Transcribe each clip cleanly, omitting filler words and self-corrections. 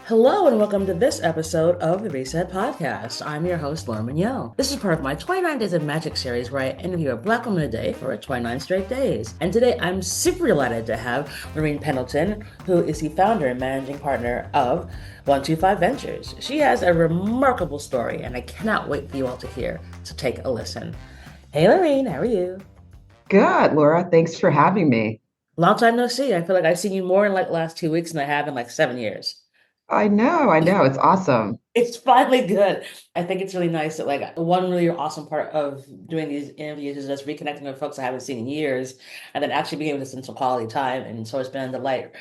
Hello and welcome to this episode of the Reset Podcast. I'm your host, Lorine. This is part of my 29 Days of Magic series where I interview a Black woman a day for 29 straight days. And today I'm super delighted to have Lorine Pendleton, who is the founder and managing partner of 125 Ventures. She has a remarkable story and I cannot wait for you all to hear, so take a listen. Hey Lorine, how are you? Good, Laura. Thanks for having me. Long time no see. I feel like I've seen you more in like the last 2 weeks than I have in like 7 years. I know. It's awesome. It's finally good. I think it's really nice that like one really awesome part of doing these interviews is just reconnecting with folks I haven't seen in years and then actually being able to spend some quality time. And so it's been a delight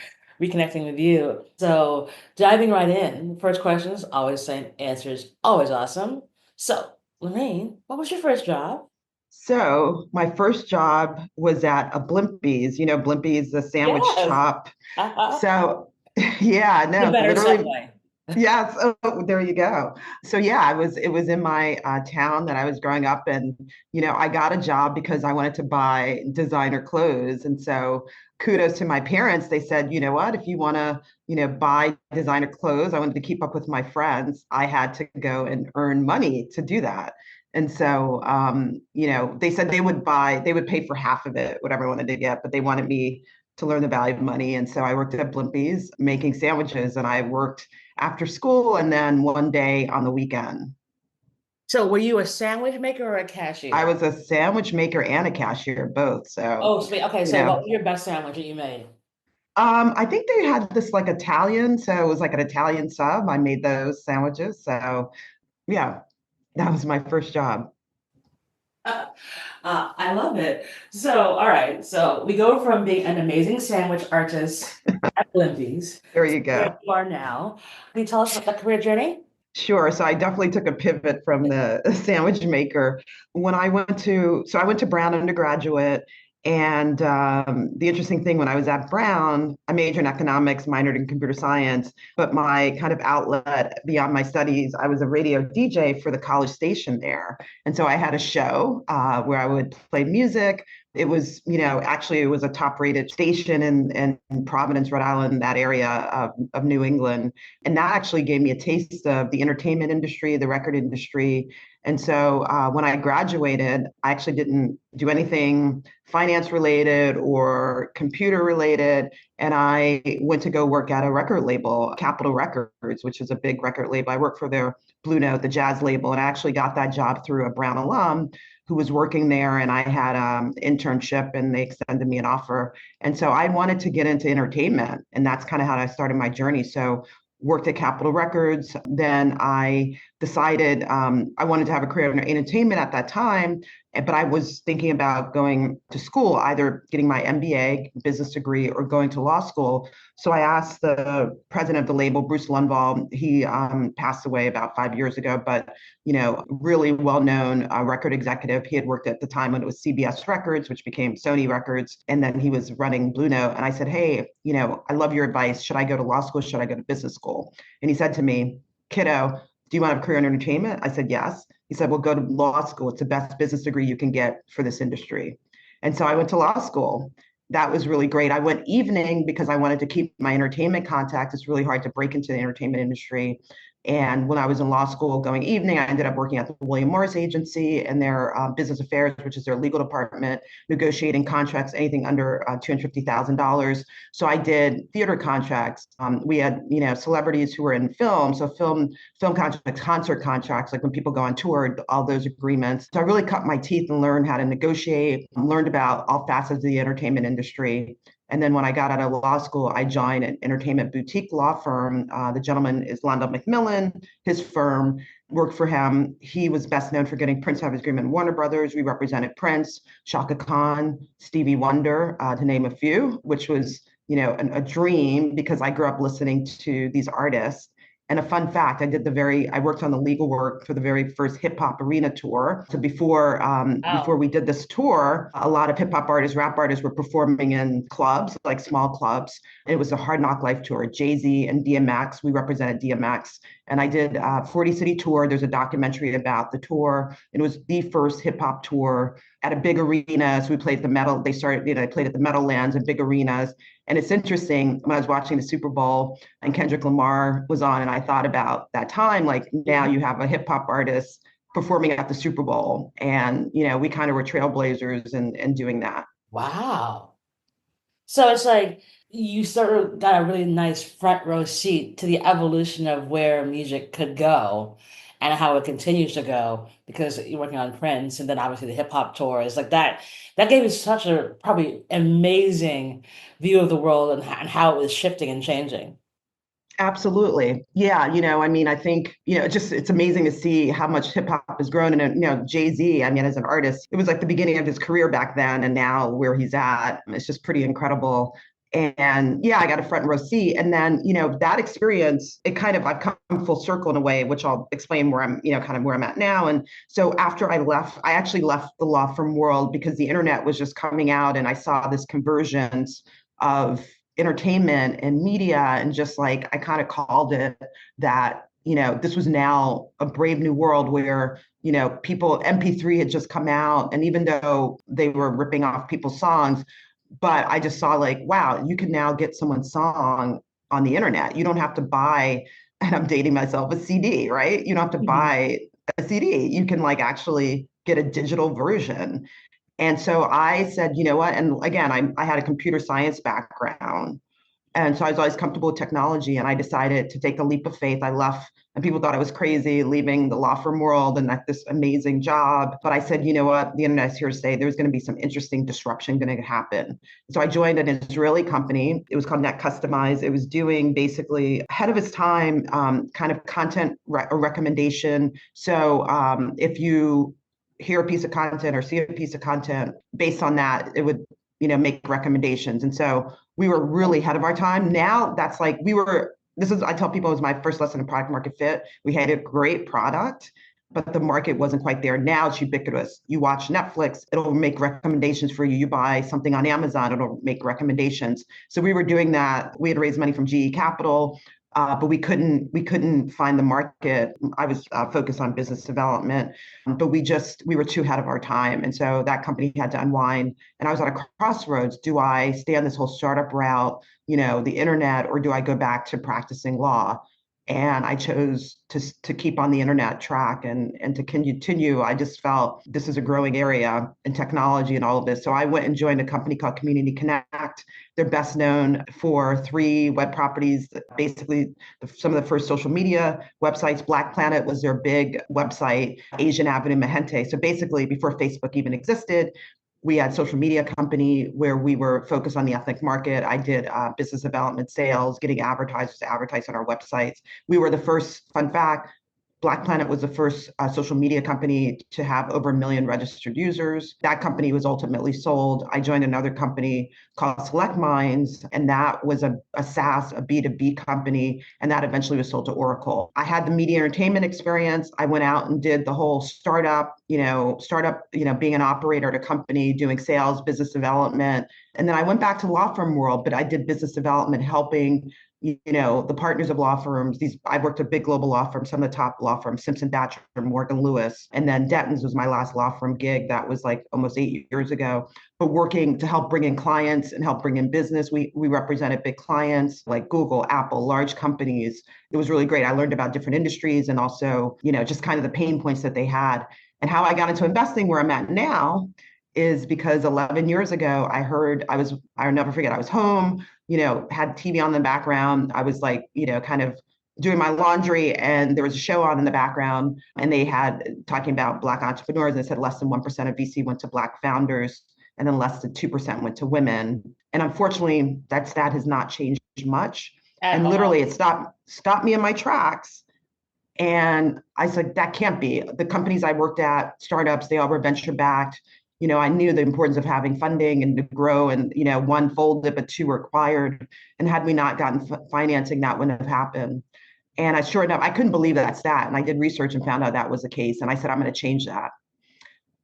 reconnecting with you. So diving right in, first questions, always same answers, always awesome. So, Lorraine, what was your first job? So, my first job was at a Blimpie's, Blimpie's, the sandwich Yes. shop. Uh-huh. So, yeah, The no, better literally, segue. yes. Oh, there you go. So, yeah, it was in my town that I was growing up, and I got a job because I wanted to buy designer clothes, and so kudos to my parents. They said, you know what, if you want to, buy designer clothes, I wanted to keep up with my friends. I had to go and earn money to do that. And so, they said they would pay for half of it, whatever I wanted to get, but they wanted me to learn the value of money. And so I worked at Blimpie's making sandwiches, and I worked after school and then one day on the weekend. So were you a sandwich maker or a I cashier? was a sandwich maker and a cashier, both. So, Oh, sweet. Okay, you so what know, was your best sandwich that you made? I think they had this like Italian, so it was like an Italian sub. I made those sandwiches. So, yeah, that was my first job. I love it. So, all right. So we go from being an amazing sandwich artist at Blimpie's There to you where go. you are now. Can you tell us about that career journey? Sure. So I definitely took a pivot from the sandwich maker when I went to Brown undergraduate. And the interesting thing, when I was at Brown, I majored in economics, minored in computer science, but my kind of outlet beyond my studies, I was a radio DJ for the college station there. And so I had a show where I would play music. Actually, it was a top rated station in Providence, Rhode Island, that area of New England. And that actually gave me a taste of the entertainment industry, the record industry. And so when I graduated, I actually didn't do anything finance related or computer related. And I went to go work at a record label, Capitol Records, which is a big record label. I worked for their Blue Note, the jazz label, and I actually got that job through a Brown alum who was working there. And I had an internship and they extended me an offer. And so I wanted to get into entertainment. And that's kind of how I started my journey. So worked at Capitol Records. Then I decided I wanted to have a career in entertainment at that time, but I was thinking about going to school, either getting my MBA business degree or going to law school. So I asked the president of the label, Bruce Lundvall. He passed away about 5 years ago, but really well-known record executive. He had worked at the time when it was CBS Records, which became Sony Records, and then he was running Blue Note. And I said, hey, I love your advice. Should I go to law school? Should I go to business school? And he said to me, kiddo, do you want to have a career in entertainment? I said, yes. He said, well, go to law school. It's the best business degree you can get for this industry. And so I went to law school. That was really great. I went evening because I wanted to keep my entertainment contacts. It's really hard to break into the entertainment industry. And when I was in law school going evening, I ended up working at the William Morris Agency and their business affairs, which is their legal department, negotiating contracts, anything under $250,000. So I did theater contracts. We had, celebrities who were in film. So film contracts, concert contracts, like when people go on tour, all those agreements. So I really cut my teeth and learned how to negotiate, learned about all facets of the entertainment industry. And then when I got out of law school, I joined an entertainment boutique law firm. The gentleman is Londell McMillan. His firm worked for him. He was best known for getting Prince to have his agreement with Warner Brothers. We represented Prince, Shaka Khan, Stevie Wonder, to name a few, which was, a dream because I grew up listening to these artists. And a fun fact, I worked on the legal work for the very first hip hop arena tour. So before Wow. we did this tour, a lot of hip hop artists, rap artists were performing in clubs, like small clubs. It was a Hard Knock Life tour. Jay-Z and DMX, we represented DMX And I did a 40 city tour. There's a documentary about the tour. It was the first hip hop tour at a big arena. So we played the metal. They started, they played at the Meadowlands and big arenas. And it's interesting when I was watching the Super Bowl and Kendrick Lamar was on, and I thought about that time, like now you have a hip hop artist performing at the Super Bowl. And, we kind of were trailblazers in doing that. Wow. So it's like you sort of got a really nice front row seat to the evolution of where music could go and how it continues to go because you're working on Prince and then obviously the hip hop tours like that. That gave you such a probably amazing view of the world and how it was shifting and changing. Absolutely. Yeah. I mean, I think, it's amazing to see how much hip hop has grown. And, Jay-Z, I mean, as an artist, it was like the beginning of his career back then. And now where he's at, it's just pretty incredible. And yeah, I got a front row seat. And then, that experience, I've come full circle in a way, which I'll explain where I'm, kind of where I'm at now. And so after I left, I actually left the law firm world because the internet was just coming out and I saw this convergence of entertainment and media and just like I kind of called it that this was now a brave new world where people MP3 had just come out, and even though they were ripping off people's songs, but I just saw like, wow, you can now get someone's song on the internet. You don't have to buy, and I'm dating myself, a CD, right? You don't have to Mhm. buy a CD. You can like actually get a digital version. And so I said, you know what? And again, I had a computer science background. And so I was always comfortable with technology. And I decided to take the leap of faith. I left, and people thought I was crazy leaving the law firm world and this amazing job. But I said, you know what? The internet's here to stay. There's going to be some interesting disruption going to happen. So I joined an Israeli company. It was called Net Customize. It was doing basically ahead of its time, kind of content recommendation. So if you hear a piece of content or see a piece of content based on that, it would make recommendations. And so we were really ahead of our time. Now that's like this is, I tell people, it was my first lesson in product market fit. We had a great product, but the market wasn't quite there. Now it's ubiquitous. You watch Netflix, it'll make recommendations for you. You buy something on Amazon, it'll make recommendations. So we were doing that. We had raised money from GE Capital. But we couldn't find the market. I was focused on business development, but we were too ahead of our time, and so that company had to unwind. And I was at a crossroads: do I stay on this whole startup route, the internet, or do I go back to practicing law? And I chose to keep on the internet track and to continue. I just felt this is a growing area in technology and all of this. So I went and joined a company called Community Connect. They're best known for 3 web properties, basically some of the first social media websites. Black Planet was their big website, Asian Avenue Mahente. So basically, before Facebook even existed, we had social media company where we were focused on the ethnic market. I did business development sales, getting advertisers to advertise on our websites. We were the first, fun fact, Black Planet was the first social media company to have over 1 million registered users. That company was ultimately sold. I joined another company called Select Minds, and that was a SaaS, a B2B company, and that eventually was sold to Oracle. I had the media entertainment experience. I went out and did the whole being an operator at a company, doing sales, business development. And then I went back to law firm world, but I did business development, helping the partners of law firms. I've worked at big global law firms, some of the top law firms, Simpson Thacher, Morgan Lewis, and then Denton's was my last law firm gig. That was like almost 8 years ago. But working to help bring in clients and help bring in business. We represented big clients like Google, Apple, large companies. It was really great. I learned about different industries and also, just kind of the pain points that they had. And how I got into investing where I'm at now is because 11 years ago, I'll never forget, I was home, had TV on in the background. I was like, kind of doing my laundry, and there was a show on in the background, and they had talking about Black entrepreneurs, and it said less than 1% of VC went to Black founders, and then less than 2% went to women. And unfortunately, that stat has not changed much. At And literally, all. it stopped me in my tracks. And I said, that can't be. The companies I worked at, startups, they all were venture backed. I knew the importance of having funding and to grow, and, one folded, but 2 were acquired. And had we not gotten financing, that wouldn't have happened. And sure enough, I couldn't believe that stat. And I did research and found out that was the case. And I said, I'm going to change that.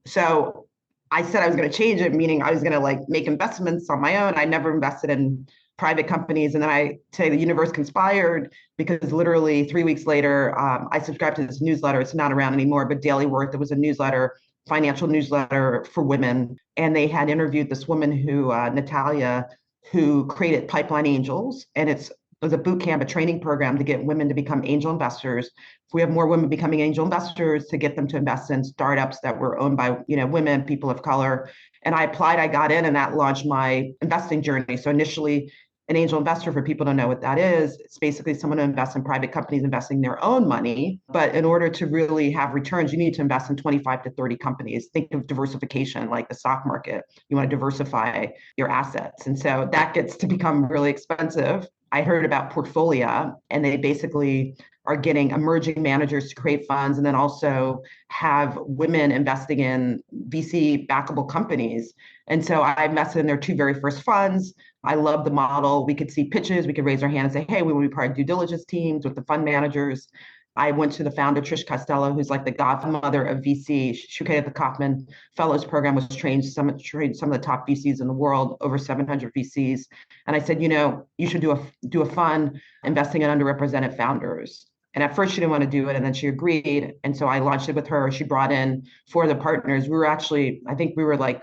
So I said I was going to change it, meaning I was going to like make investments on my own. I never invested in private companies. And then I say the universe conspired because literally 3 weeks later, I subscribed to this newsletter. It's not around anymore, but Daily Worth, it was a newsletter, financial newsletter for women. And they had interviewed this woman who, Natalia, who created Pipeline Angels. And it was a boot camp, a training program to get women to become angel investors. If we have more women becoming angel investors, to get them to invest in startups that were owned by, women, people of color. And I applied, I got in, and that launched my investing journey. So initially, an angel investor, for people to know what that is, it's basically someone who invests in private companies investing their own money. But in order to really have returns, you need to invest in 25 to 30 companies. Think of diversification like the stock market. You want to diversify your assets. And so that gets to become really expensive. I heard about Portfolio, and they basically are getting emerging managers to create funds and then also have women investing in VC backable companies. And so I invested in their two very first funds. I love the model. We could see pitches. We could raise our hand and say, hey, we want to be part of due diligence teams with the fund managers. I went to the founder, Trish Costello, who's like the godmother of VC. She created the Kaufman Fellows Program, was trained some of the top VCs in the world, over 700 VCs. And I said, you should do a fund investing in underrepresented founders. And at first she didn't want to do it, and then she agreed. And so I launched it with her. She brought in 4 of the partners. We were actually, I think we were like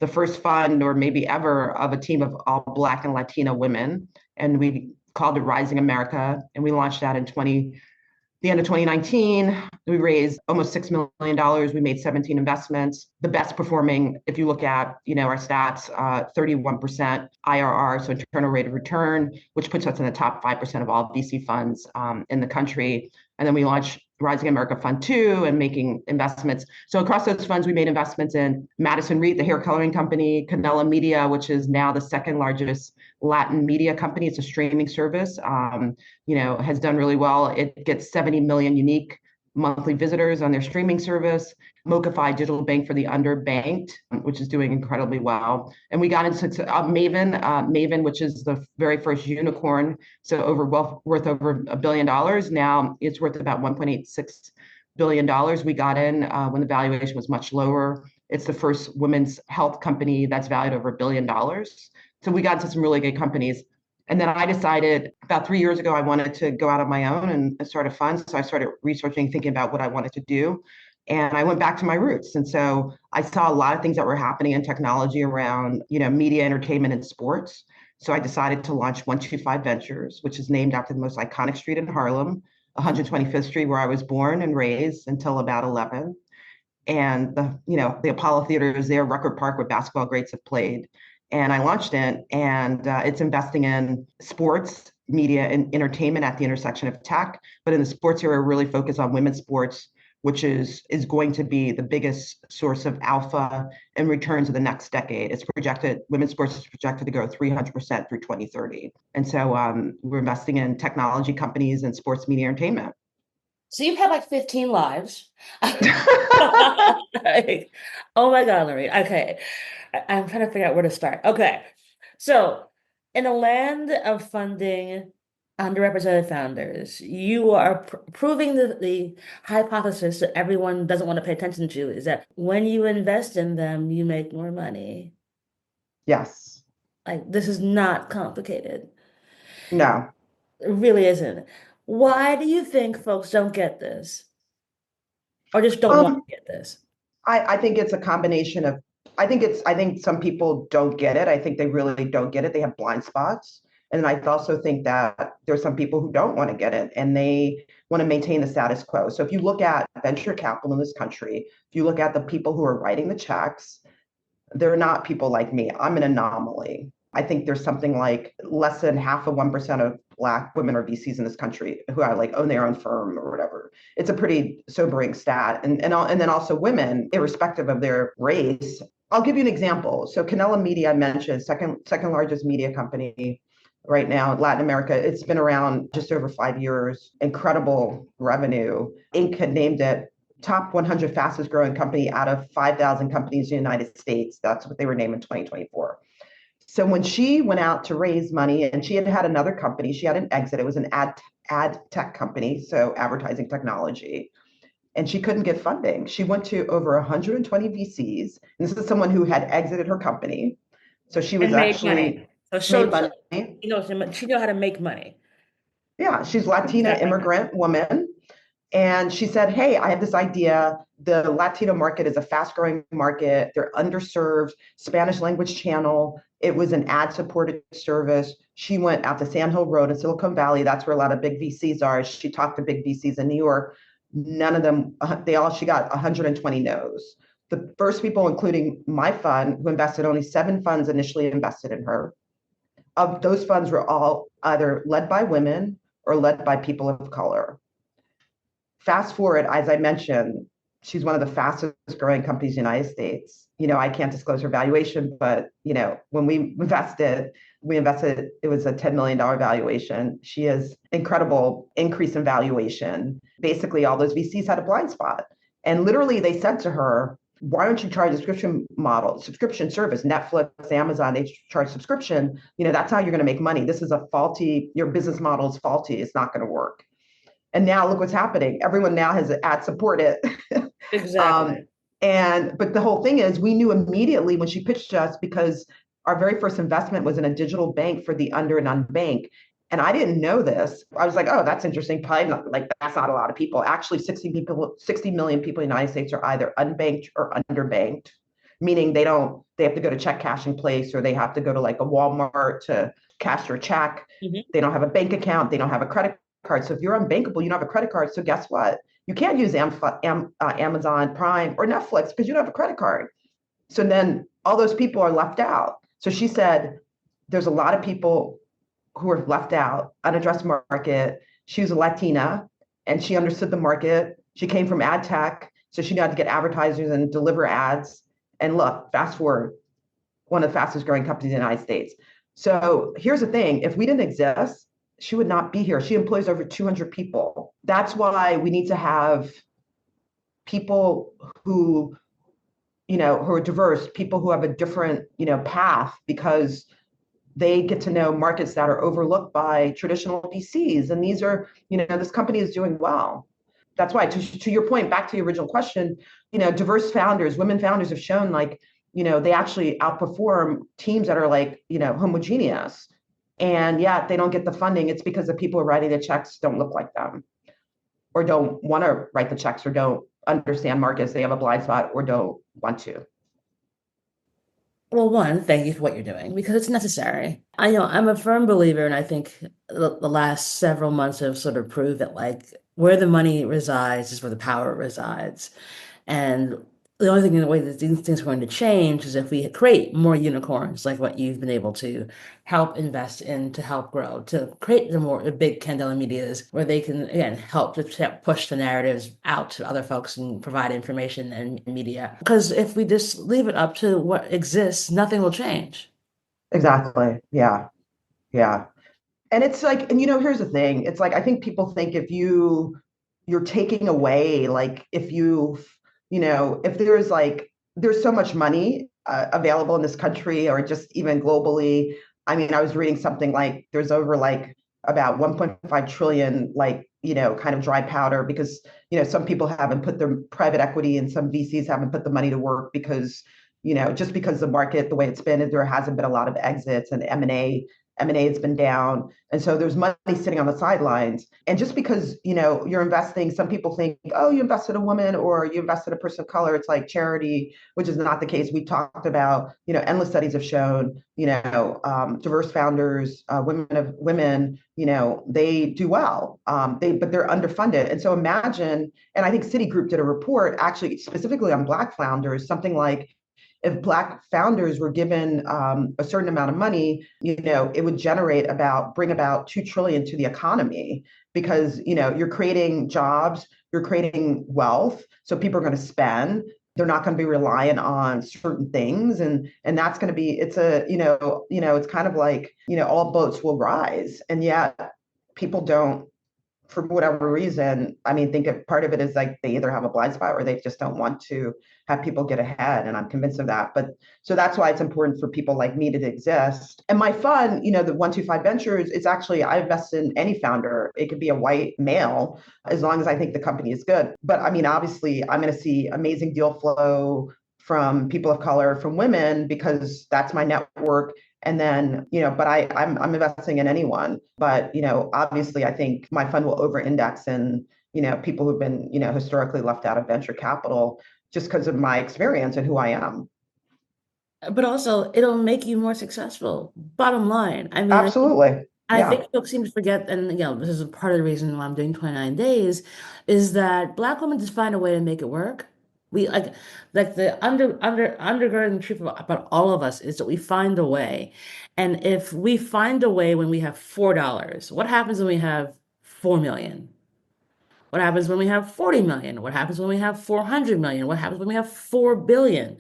the first fund or maybe ever of a team of all Black and Latina women. And we called it Rising America. And we launched that in the end of 2019. We raised almost $6 million. We made 17 investments. The best performing, if you look at, our stats, 31% IRR, so internal rate of return, which puts us in the top 5% of all VC funds in the country. And then we launched Rising America Fund 2 and making investments. So across those funds, we made investments in Madison Reed, the hair coloring company, Canela Media, which is now the second largest Latin media company. It's a streaming service, has done really well. It gets 70 million unique monthly visitors on their streaming service. Mocafy Digital Bank for the underbanked, which is doing incredibly well. And we got into Maven, which is the very first unicorn, so worth over $1 billion. Now it's worth about $1.86 billion. We got in when the valuation was much lower. It's the first women's health company that's valued over $1 billion. So we got into some really good companies. And then I decided about 3 years ago, I wanted to go out on my own and start a fund. So I started researching, thinking about what I wanted to do. And I went back to my roots. And so I saw a lot of things that were happening in technology around, media, entertainment, and sports. So I decided to launch 125 Ventures, which is named after the most iconic street in Harlem, 125th Street, where I was born and raised until about 11. And the Apollo Theater is there, Rucker Park, where basketball greats have played. And I launched it, and it's investing in sports, media, and entertainment at the intersection of tech. But in the sports area, really focused on women's sports, which is going to be the biggest source of alpha and returns of the next decade. Women's sports is projected to grow 300% through 2030. And so we're investing in technology companies and sports media entertainment. So you've had like 15 lives. Oh my God, Lorine. Okay. I'm trying to figure out where to start. Okay. So in a land of funding underrepresented founders, you are proving the hypothesis that everyone doesn't want to pay attention to, is that when you invest in them, you make more money. Yes. Like, this is not complicated. No. It really isn't. Why do you think folks don't get this? Or just don't want to get this? I think it's a combination of, I think some people don't get it. I think they really don't get it. They have blind spots. And I also think that there's some people who don't want to get it and they want to maintain the status quo. So if you look at venture capital in this country, if you look at the people who are writing the checks, they're not people like me. I'm an anomaly. I think there's something like less than 0.5% of Black women or VCs in this country who are like own their own firm or whatever. It's a pretty sobering stat. And then also women, irrespective of their race. I'll give you an example. So Canela Media, I mentioned, second largest media company right now in Latin America. It's been around just over 5 years, incredible revenue. Inc. had named it top 100 fastest growing company out of 5,000 companies in the United States. That's what they were named in 2024. So when she went out to raise money, and she had another company, she had an exit. It was an ad tech company, so advertising technology. And she couldn't get funding. She went to over 120 VCs. And this is someone who had exited her company. So she was actually So made show, money. she know how to make money. Yeah, she's Latina Exactly. immigrant woman. And she said, hey, I have this idea. The Latino market is a fast growing market. They're underserved, Spanish language channel. It was an ad supported service. She went out to Sand Hill Road in Silicon Valley. That's where a lot of big VCs are. She talked to big VCs in New York. None of them, she got 120 no's. The first people, including my fund, who invested, only 7 funds initially invested in her. Of those funds were all either led by women or led by people of color. Fast forward, as I mentioned, she's one of the fastest growing companies in the United States. I can't disclose her valuation, but when we invested, it was a $10 million valuation. She has incredible increase in valuation. Basically, all those VCs had a blind spot. And literally they said to her, why don't you charge a subscription service, Netflix, Amazon, they charge subscription. That's how you're going to make money. This is your business model is faulty. It's not going to work. And now look what's happening. Everyone now has ad supported. Exactly. But the whole thing is we knew immediately when she pitched us, because our very first investment was in a digital bank for the under and unbanked. And I didn't know this. I was like, oh, that's interesting. Probably not, like, that's not a lot of people. Actually, 60 million people in the United States are either unbanked or underbanked, meaning they have to go to check cashing place, or they have to go to like a Walmart to cash their check. Mhm. They don't have a bank account. They don't have a credit card. So if you're unbankable, you don't have a credit card. So guess what? You can't use Amazon Prime or Netflix because you don't have a credit card. So then all those people are left out. So she said, there's a lot of people who are left out, unaddressed market. She was a Latina and she understood the market. She came from ad tech, so she knew how to get advertisers and deliver ads. And look, fast forward, one of the fastest growing companies in the United States. So here's the thing, if we didn't exist, she would not be here. She employs over 200 people. That's why we need to have people who are diverse, people who have a different, path, because they get to know markets that are overlooked by traditional VCs. And this company is doing well. That's why, to your point, back to the original question, diverse founders, women founders have shown, like, they actually outperform teams that are like, homogeneous. And yet they don't get the funding. It's because the people who are writing the checks don't look like them, or don't want to write the checks, or don't understand markets. They have a blind spot or don't want to. Well, one, thank you for what you're doing because it's necessary. I'm a firm believer, and I think the last several months have sort of proved that like where the money resides is where the power resides. And the only thing in the way that these things are going to change is if we create more unicorns, like what you've been able to help invest in to help grow, to create the big Candela medias where they can, again, help to push the narratives out to other folks and provide information and media. Because if we just leave it up to what exists, nothing will change. Exactly. Yeah. Yeah. And it's like, and here's the thing. It's like, I think people think if you're taking away, like, if there's so much money available in this country, or just even globally. I mean, I was reading something like there's over like about 1.5 trillion, like, kind of dry powder, because, some people haven't put their private equity and some VCs haven't put the money to work because, just because the market, the way it's been, there hasn't been a lot of exits, and M&A has been down. And so there's money sitting on the sidelines. And just because, you're investing, some people think, oh, you invested a woman or you invested a person of color, it's like charity, which is not the case. We talked about, endless studies have shown, diverse founders, women, they do well, but they're underfunded. And so imagine, and I think Citigroup did a report actually specifically on Black founders, something like, if Black founders were given a certain amount of money, it would bring about 2 trillion to the economy, because, you're creating jobs, you're creating wealth. So people are going to spend. They're not going to be reliant on certain things. And that's going to be, it's kind of like, all boats will rise. And yet people don't, for whatever reason, I mean, think of part of it is like they either have a blind spot or they just don't want to have people get ahead. And I'm convinced of that. But so that's why it's important for people like me to exist. And my fund, the 125 Ventures, it's actually, I invest in any founder. It could be a white male, as long as I think the company is good. But I mean, obviously, I'm going to see amazing deal flow from people of color, from women, because that's my network. And then, but I'm investing in anyone. But, obviously I think my fund will over index in, people who've been, historically left out of venture capital just because of my experience and who I am. But also, it'll make you more successful. Bottom line. I mean, Absolutely. I Yeah. think folks seem to forget, and this is part of the reason why I'm doing 29 days, is that Black women just find a way to make it work. We like the undergirding truth about all of us is that we find a way. And if we find a way when we have $4, what happens when we have 4 million? What happens when we have 40 million? What happens when we have 400 million? What happens when we have 4 billion?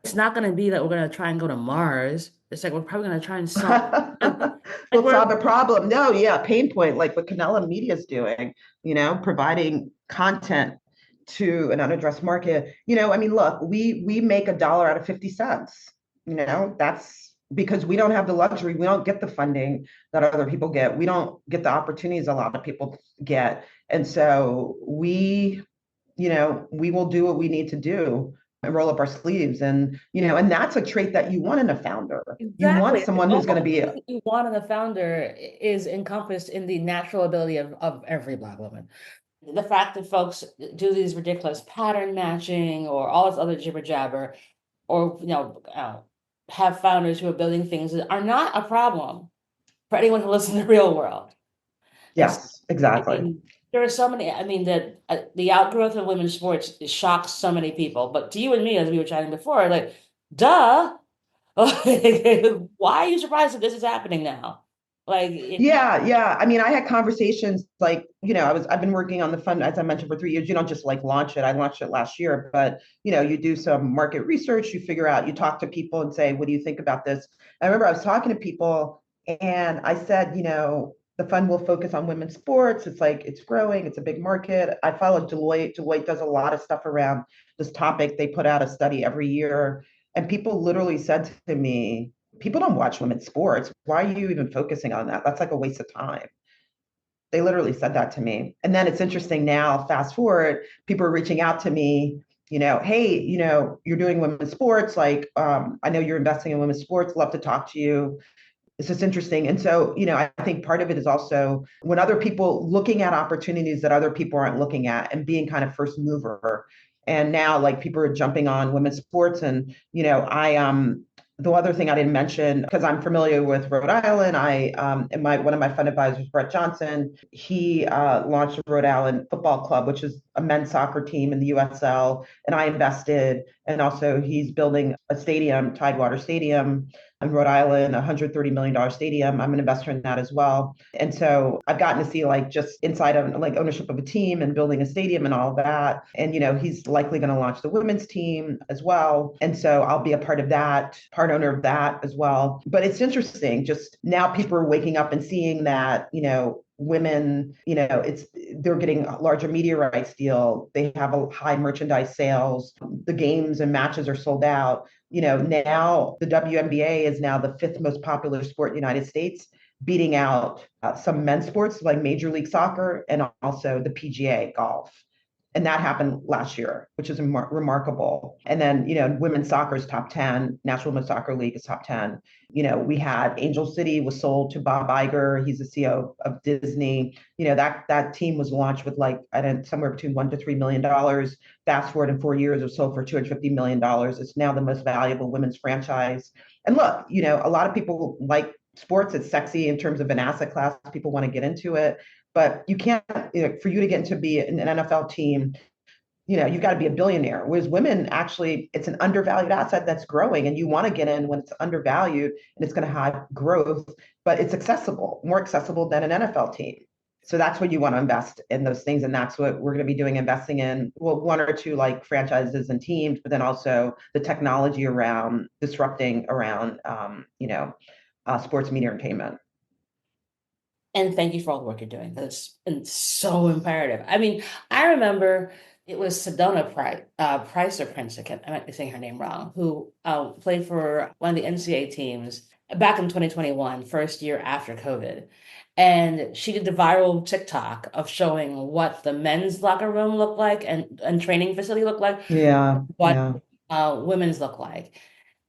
It's not going to be that we're going to try and go to Mars. It's like we're probably going to try and solve like We'll we're solve a problem. No, yeah, pain point, like what Canela Media is doing, providing content to an unaddressed market. I mean, look, we make $1 out of 50 cents. That's because we don't have the luxury. We don't get the funding that other people get. We don't get the opportunities a lot of people get. And so we will do what we need to do and roll up our sleeves. And that's a trait that you want in a founder. You want exactly. someone who's going to All the be things that you want in a founder is encompassed in the natural ability of every Black woman. The fact that folks do these ridiculous pattern matching or all this other jibber jabber, or have founders who are building things that are not a problem for anyone who lives in the real world. It's, yes, I exactly. mean, there are so many. I mean, that the outgrowth of women's sports shocks so many people. But to you and me, as we were chatting before, like, duh. Why are you surprised that this is happening now? Like, Yeah, yeah. I mean, I had conversations like, I've been working on the fund, as I mentioned, for 3 years. You don't just like launch it. I launched it last year, but you do some market research, you figure out, you talk to people and say, what do you think about this? I remember I was talking to people and I said, the fund will focus on women's sports. It's like it's growing, it's a big market. I follow Deloitte. Deloitte does a lot of stuff around this topic. They put out a study every year, and people literally said to me, people don't watch women's sports. Why are you even focusing on that? That's like a waste of time. They literally said that to me. And then it's interesting now, fast forward, people are reaching out to me, hey, you're doing women's sports. Like, I know you're investing in women's sports. Love to talk to you. It's just interesting. And so, I think part of it is also when other people looking at opportunities that other people aren't looking at and being kind of first mover. And now like people are jumping on women's sports. And, the other thing I didn't mention, because I'm familiar with Rhode Island, and one of my fund advisors, Brett Johnson, he launched the Rhode Island Football Club, which is a men's soccer team in the USL, and I invested. And also, he's building a stadium, Tidewater Stadium, in Rhode Island, a $130 million stadium. I'm an investor in that as well. And so I've gotten to see like just inside of like ownership of a team and building a stadium and all that. And, he's likely going to launch the women's team as well. And so I'll be a part of that, part owner of that as well. But it's interesting, just now people are waking up and seeing that, women, they're getting a larger media rights deal. They have a high merchandise sales. The games and matches are sold out. Now the WNBA is now the fifth most popular sport in the United States, beating out some men's sports like Major League Soccer and also the PGA golf. And that happened last year, which is remarkable. And then, women's soccer is top 10. National Women's Soccer League is top 10. We had Angel City was sold to Bob Iger. He's the CEO of Disney. That team was launched with like, I don't somewhere between $1 to $3 million. Fast forward in 4 years, it was sold for $250 million. It's now the most valuable women's franchise. And look, a lot of people like sports. It's sexy in terms of an asset class. People want to get into it. But you can't, for you to get into be an NFL team, you've got to be a billionaire. Whereas women, actually, it's an undervalued asset that's growing, and you want to get in when it's undervalued and it's going to have growth, but it's accessible, more accessible than an NFL team. So that's what you want to invest in those things, and that's what we're going to be doing, investing in one or two like franchises and teams, but then also the technology around disrupting around sports media entertainment. and thank you for all the work you're doing. That's been so imperative. I mean, I remember it was Sedona Price or Prince, I might be saying her name wrong, who played for one of the NCAA teams back in 2021, first year after COVID. And she did the viral TikTok of showing what the men's locker room looked like and training facility looked like, Yeah, what yeah. women's look like.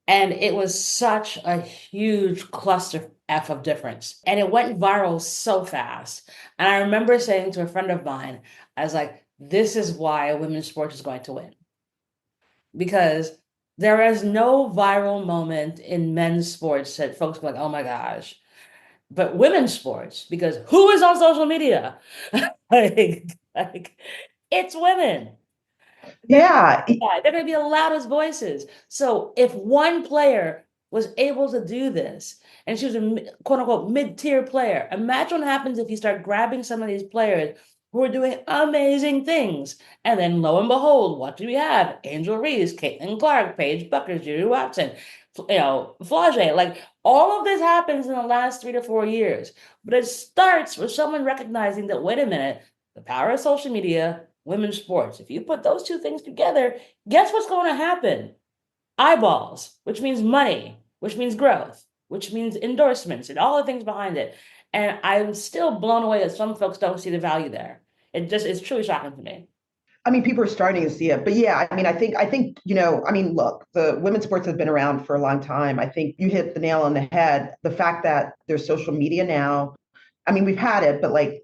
And it was such a huge cluster F of difference. And it went viral so fast. And I remember saying to a friend of mine, I was like, this is why women's sports is going to win. Because there is no viral moment in men's sports that folks go like, oh my gosh. But women's sports, because who is on social media? like it's women. They're Yeah, they're going to be the loudest voices. So if one player was able to do this, and she was a quote unquote mid-tier player, imagine what happens if you start grabbing some of these players who are doing amazing things. And then lo and behold, what do we have? Angel Reese, Caitlin Clark, Paige Buckers, Judy Watson, Flage. Like all of this happens in the last 3 to 4 years. But it starts with someone recognizing that, wait a minute, the power of social media, women's sports. If you put those two things together, guess what's going to happen? Eyeballs, which means money, which means growth, which means endorsements and all the things behind it. And I'm still blown away that some folks don't see the value there. It's truly shocking to me. I mean, people are starting to see it, but yeah, I mean, I think, I mean, look, the women's sports has been around for a long time. I think you hit the nail on the head. The fact that there's social media now, I mean, we've had it, but like,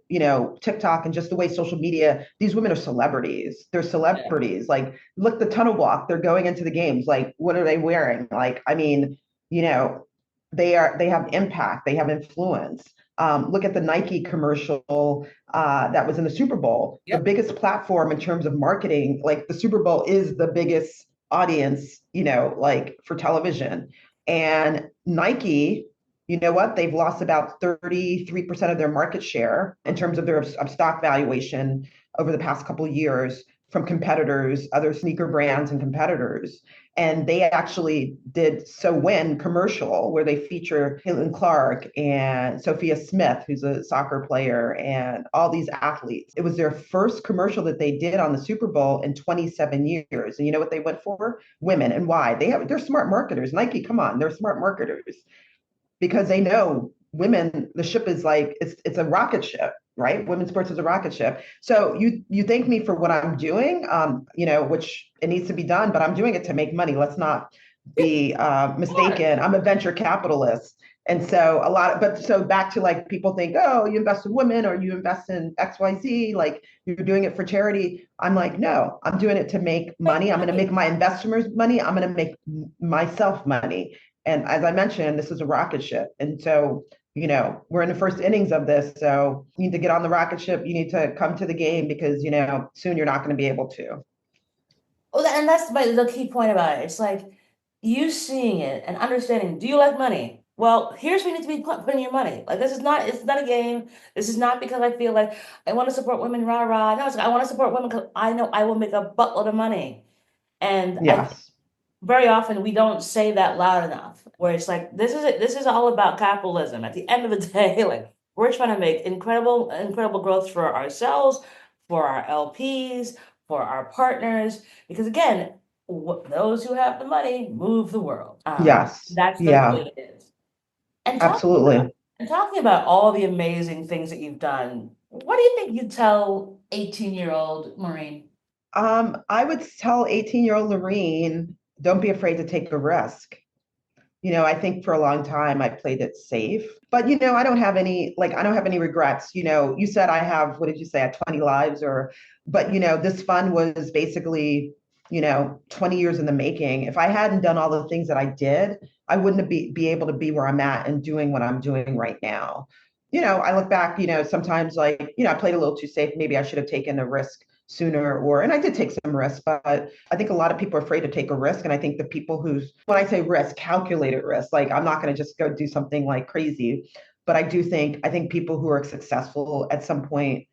TikTok and just the way social media, these women are celebrities. They're Yeah. celebrities. Like, look, the tunnel walk, they're going into the games. Like, what are they wearing? Like, I mean, you know, they have impact, they have influence. Look at the Nike commercial that was in the Super Bowl, the Yep. biggest platform in terms of marketing. Like the Super Bowl is the biggest audience, like for television. And Nike, you know what? They've lost about 33% of their market share in terms of their stock valuation over the past couple of years from competitors, other sneaker brands and competitors. And they actually did So When commercial where they feature Caitlin Clark and Sophia Smith, who's a soccer player, and all these athletes. It was their first commercial that they did on the Super Bowl in 27 years. And you know what they went for? Women. And why? They're smart marketers. Nike, come on, they're smart marketers because they know women, the ship is like it's a rocket ship, right? Women's sports is a rocket ship. So you thank me for what I'm doing, which it needs to be done, but I'm doing it to make money. Let's not be Of course. mistaken. I'm a venture capitalist. And so but so back to like people think, oh, you invest in women or you invest in XYZ, like you're doing it for charity. I'm like, no, I'm doing it to make Make money. I'm going to make money. my investors money. I'm going to make myself money. And as I mentioned, this is a rocket ship. And so, we're in the first innings of this. So you need to get on the rocket ship. You need to come to the game because, soon you're not going to be able to. Well, and that's the key point about it. It's like you seeing it and understanding, do you like money? Well, here's where you need to be putting your money. Like it's not a game. This is not because I feel like I want to support women, rah rah. No, it's like I want to support women because I know I will make a buttload of money. And I think Yes. very often we don't say that loud enough, where it's like this is it, this is all about capitalism. At the end of the day, like we're trying to make incredible growth for ourselves, for our LPs, for our partners, because again, those who have the money move the world. Yes. That's the Yeah, way it is. And absolutely. talking about all the amazing things that you've done, what do you think you'd tell 18-year-old Maureen? I would tell 18-year-old Lorine, don't be afraid to take a risk. I think for a long time I played it safe, but I don't have any regrets. You said I have, what did you say, at 20 lives but this fund was basically, 20 years in the making. If I hadn't done all the things that I did, I wouldn't be able to be where I'm at and doing what I'm doing right now. I look back, sometimes like, I played a little too safe. Maybe I should have taken a risk sooner and I did take some risks, but I think a lot of people are afraid to take a risk. And I think the people when I say risk, calculated risk, like I'm not going to just go do something like crazy. But I think people who are successful at some point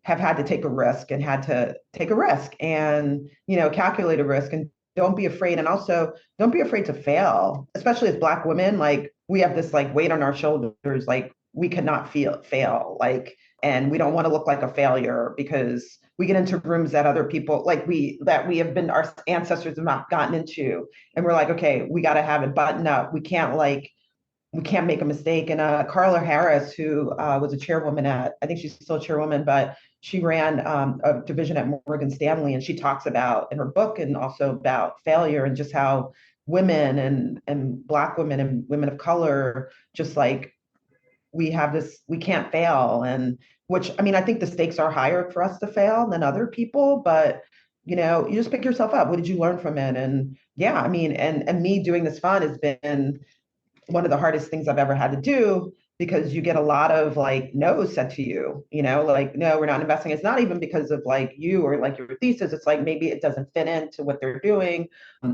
have had to take a risk and had to take a risk and, calculate a risk and don't be afraid. And also don't be afraid to fail, especially as Black women. Like we have this like weight on our shoulders, like we cannot fail, like, and we don't want to look like a failure because we get into rooms that other people that we have been, our ancestors have not gotten into. And we're like, okay, we got to have it buttoned up. We can't make a mistake. And Carla Harris, who was a chairwoman I think she's still a chairwoman, but she ran a division at Morgan Stanley. And she talks about in her book and also about failure and just how women and Black women and women of color, just like we have this, we can't fail. And which, I mean, I think the stakes are higher for us to fail than other people, but you just pick yourself up. What did you learn from it? And yeah, I mean, and me doing this fun has been one of the hardest things I've ever had to do because you get a lot of like no's said to you, like, no, we're not investing. It's not even because of like you or like your thesis. It's like maybe it doesn't fit into what they're doing,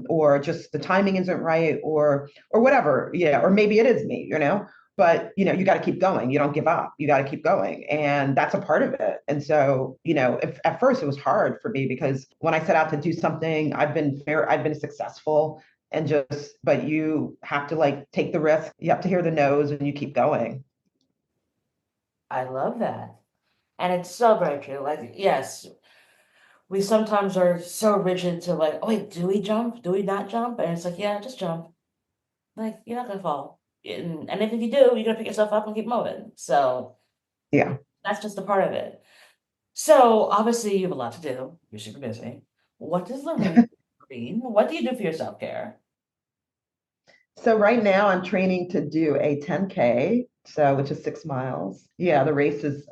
or just the timing isn't right, or whatever. Yeah, or maybe it is me, but you got to keep going. You don't give up. You got to keep going, and that's a part of it. And so, if, at first it was hard for me because when I set out to do something, I've been successful, and just, but you have to like take the risk. You have to hear the no's, and you keep going. I love that. And it's so very true. Like, yes, we sometimes are so rigid to like, oh wait, do we jump? Do we not jump? And it's like, yeah, just jump. Like, you're not gonna fall. And if you do, you're gonna pick yourself up and keep moving. So Yeah. that's just a part of it. So obviously you have a lot to do. You're super busy. What does Lorraine mean? What do you do for your self-care? So right now I'm training to do a 10K, so which is 6 miles. Yeah, the race is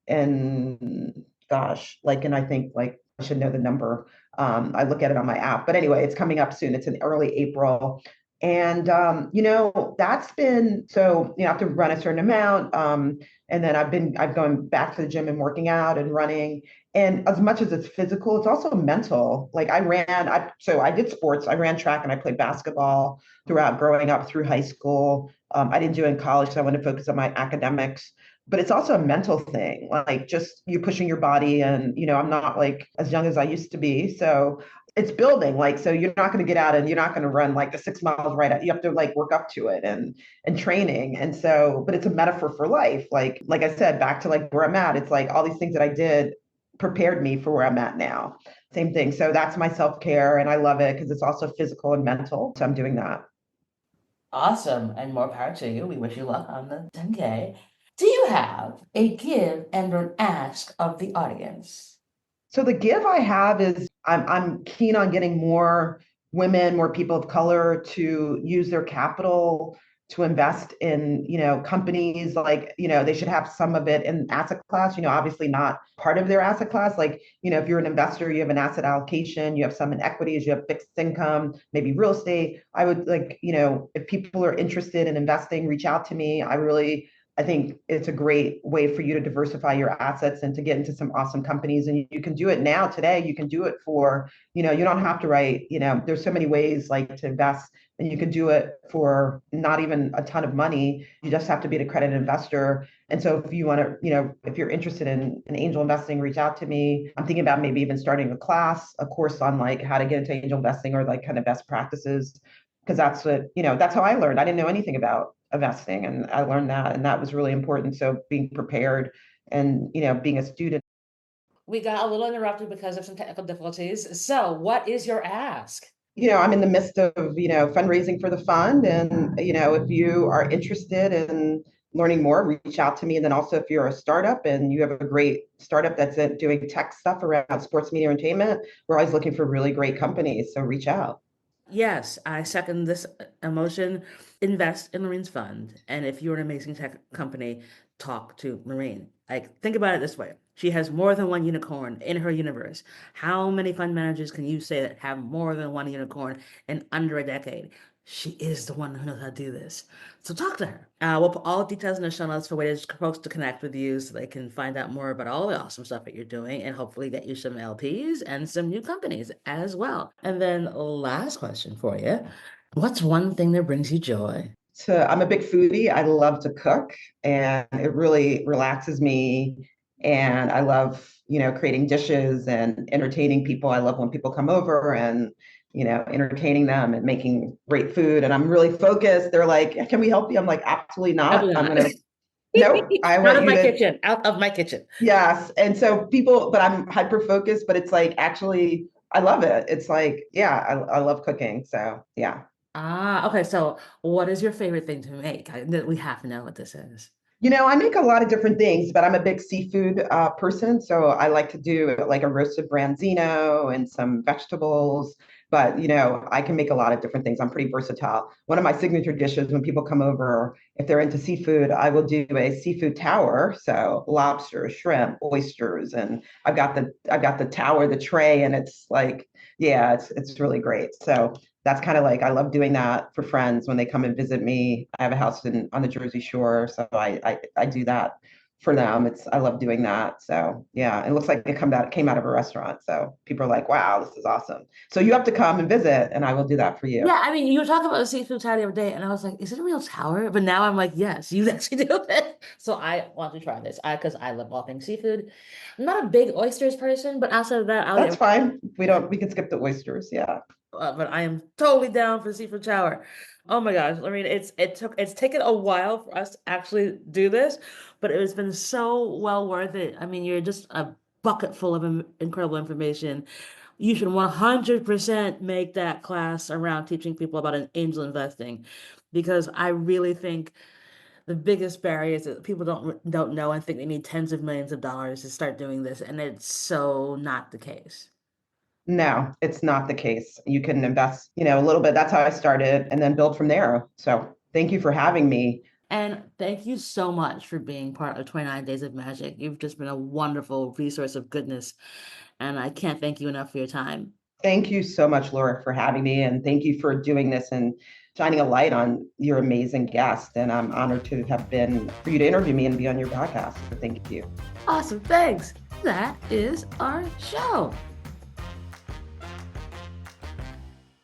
in gosh, like, and I think like I should know the number. I look at it on my app, but anyway, it's coming up soon. It's in early April. And that's been, so I have to run a certain amount. And then I've gone back to the gym and working out and running. And as much as it's physical, it's also mental. Like I did sports. I ran track and I played basketball throughout growing up through high school. I didn't do it in college because I wanted to focus on my academics. But it's also a mental thing, like just you pushing your body. And, I'm not like as young as I used to be. So it's building, like, so you're not going to get out and you're not going to run like the 6 miles right out. You have to like work up to it and training. And so, but it's a metaphor for life. Like I said, back to like where I'm at, it's like all these things that I did prepared me for where I'm at now. Same thing. So that's my self-care, and I love it because it's also physical and mental. So I'm doing that. Awesome, and more power to you. We wish you luck on the 10K. Do you have a give and an ask of the audience? So the give I have is I'm keen on getting more women, more people of color to use their capital to invest in, companies. Like, they should have some of it in asset class, obviously not part of their asset class. Like, if you're an investor, you have an asset allocation, you have some in equities, you have fixed income, maybe real estate. I would like, if people are interested in investing, reach out to me. I think it's a great way for you to diversify your assets and to get into some awesome companies. And you can do it now today. You can do it for, you don't have to write, there's so many ways like to invest, and you can do it for not even a ton of money. You just have to be an accredited investor. And so if you want to, if you're interested in angel investing, reach out to me. I'm thinking about maybe even starting a course on like how to get into angel investing or like kind of best practices, because that's what, that's how I learned. I didn't know anything about investing, and I learned that, and that was really important. So being prepared and, being a student. We got a little interrupted because of some technical difficulties. So, what is your ask? I'm in the midst of, fundraising for the fund. And, if you are interested in learning more, reach out to me. And then also if you're a startup and you have a great startup that's doing tech stuff around sports media entertainment, we're always looking for really great companies. So reach out. Yes, I second this emotion. Invest in Lorine's fund. And if you're an amazing tech company, talk to Lorine. Like, think about it this way. She has more than one unicorn in her universe. How many fund managers can you say that have more than one unicorn in under a decade? She is the one who knows how to do this. So talk to her. We'll put all the details in the show notes for ways for folks to connect with you so they can find out more about all the awesome stuff that you're doing and hopefully get you some LPs and some new companies as well. And then last question for you. What's one thing that brings you joy? So I'm a big foodie. I love to cook, and it really relaxes me. And I love, creating dishes and entertaining people. I love when people come over and, entertaining them and making great food. And I'm really focused. They're like, "Can we help you?" I'm like, "Absolutely not. Probably I'm not. gonna, nope. I Out want of you my to, kitchen. Out of my kitchen. yes." And so people, but I'm hyper focused, but it's like, actually, I love it. It's like, yeah, I love cooking. So yeah. Ah, okay. So what is your favorite thing to make? We have to know what this is. I make a lot of different things, but I'm a big seafood person. So I like to do like a roasted branzino and some vegetables. But, I can make a lot of different things. I'm pretty versatile. One of my signature dishes when people come over, if they're into seafood, I will do a seafood tower. So lobster, shrimp, oysters, and I've got the tower, the tray, and it's like, yeah, it's really great. So that's kind of like I love doing that for friends when they come and visit me. I have a house on the Jersey Shore, so I do that for them. I love doing that. So yeah, it looks like it came out of a restaurant. So people are like, wow, this is awesome. So you have to come and visit, and I will do that for you. Yeah, I mean, you were talking about the seafood tower the other day, and I was like, is it a real tower? But now I'm like, yes, you actually do it. So I want to try this. Because I love all things seafood. I'm not a big oysters person, but outside of that, I'll That's eat. fine. We Yeah, don't we can skip the oysters. Yeah. but I am totally down for the seafood tower. Oh my gosh, I mean, it's taken a while for us to actually do this, but it has been so well worth it. I mean, you're just a bucket full of incredible information. You should 100% make that class around teaching people about an angel investing because I really think the biggest barrier is that people don't know and think they need tens of millions of dollars to start doing this, and it's so not the case. No, it's not the case. You can invest, a little bit. That's how I started and then build from there. So thank you for having me. And thank you so much for being part of 29 Days of Magic. You've just been a wonderful resource of goodness, and I can't thank you enough for your time. Thank you so much, Laura, for having me. And thank you for doing this and shining a light on your amazing guest. And I'm honored to have been for you to interview me and be on your podcast. So thank you. Awesome, thanks. That is our show.